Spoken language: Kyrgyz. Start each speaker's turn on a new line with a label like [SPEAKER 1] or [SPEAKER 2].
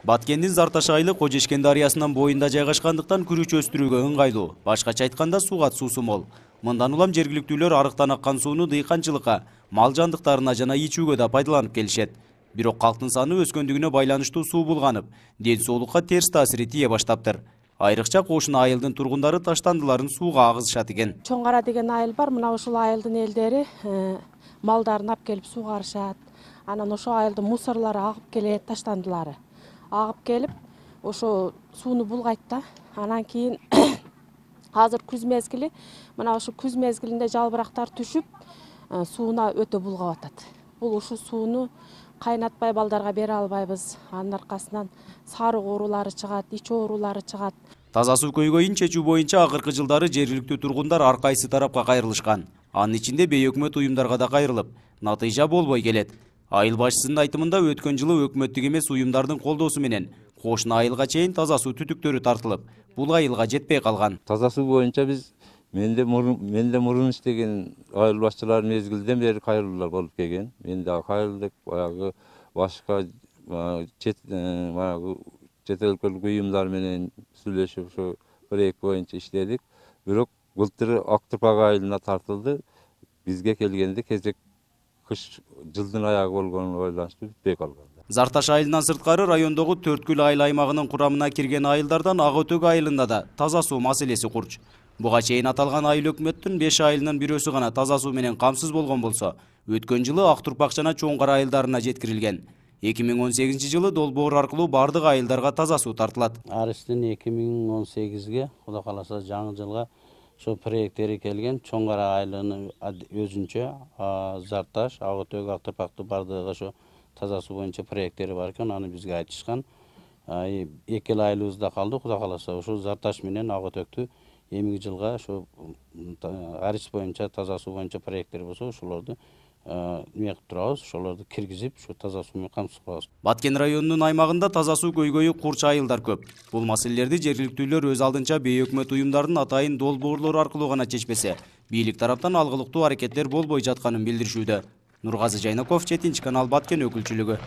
[SPEAKER 1] Баткендин Зарташ айылы Кожешкен дарыясынан боюнда жайгашкандыктан күрүч өстүрүүгө ыңгайлуу. Башкача айтканда суга суусу мол. Мындан улам жергиликтүүлөр арыктан аккан сууну дыйканчылыкка, мал жандыктарына жана ичүүгө да пайдаланып келишет. Бирок калктын саны өскөндүгүнө байланыштуу суу булганып, ден соолукка терс таасири тие баштаптыр. Айрыкча кошуна айылдын тургундары таштандыларын сууга агызышат экен.
[SPEAKER 2] Чоң Кара деген айыл бар. Мына ушул айылдын элдери малдарын алып келип суугарышат. Анан ошо айылдын мусорлары агып келет, таштандылары. Агып келип, ошо сууну булгайт да. Анан кийин азыр күз мезгили, мына ошо күз мезгилинде жалбырактар түшүп, сууна өтө булгап атат. Бул ушу сууну кайнатпай балдарга бере албайбыз. Анын аркасынан сарык оорулары чыгат, ич оорулары чыгат.
[SPEAKER 1] Таза суу көйгөйүн чечүү боюнча акыркы жылдары жергиликтүү тургундар ар кайсы тарапка кайрылышкан. Анын ичинде бейөкмөт уюмдарга да кайрылып, натыйжа болбой келет. Айыл башчысынын айтымында өткөн жылы өкмөттүк эмес уюмдардын колдоосу менен Кошуна айылга чейин таза суу түтүктөрү тартылып, бул айылга жетпей калган.
[SPEAKER 3] Таза суу боюнча биз менде мурун иштеген айыл башчылар мезгилден бери кайрылуулар болуп келген. Мен дагы кайрылдык, баягы башка чет өлкөлүк уюмдар менен сүйлөшүп ошо проект боюнча иштедик. Бирок былтыр Актырпак айылына тартылды. Бизге келгенде кезек кыш жылдын аягы болгонуна байланыштуу бүтпөй калган.
[SPEAKER 1] Зарташ айылынан сырткары райондогу Төрткүл айыл аймагынын курамына кирген айылдардан Ак Өтөк айылында да таза суу маселеси курч. Буга чейин аталган айыл өкмөттүн 5 айылынын бирөөсү гана таза суу менен камсыз болгон болсо, өткөн жылы Актурпак жана Чоң Кара айылдарына жеткирилген. 2018 жылы долбоор аркылуу бардык айылдарга таза суу тартылат.
[SPEAKER 4] Арыстын 2018ге, Кудай кааласа жаңы жылга ошо проекттери келген. Чоң Кара айылынын өзүнчө Зарташ, Ак Өтөк, Актырпактын бардыгы ошо таза суу боюнча проекттери бар экен, аны бизге айтышкан. Эки эл айылыбызда калды, Кудай кааласа ошо Зарташ менен Ак Өтөктү эмиги жылга ошо Арыс боюнча таза суу боюнча проекттер болсо, ошолорду эмек турабыз, ошолорду киргизип, ошо таза суу менен камсыз кылабыз.
[SPEAKER 1] Баткен районунун аймагында таза суу көйгөйү курч айылдар көп. Бул маселелерди жергиликтүүлөр өз алдынча бейөкмөт уюмдардын атайын долбоорлору аркылуу гана чечпесе, бийлик тараптан алгылыктуу аракеттер болбой жатканын билдиришүүдө. Нургазы Жайнаков, 7 канал, Баткен өкүлчүлүгү.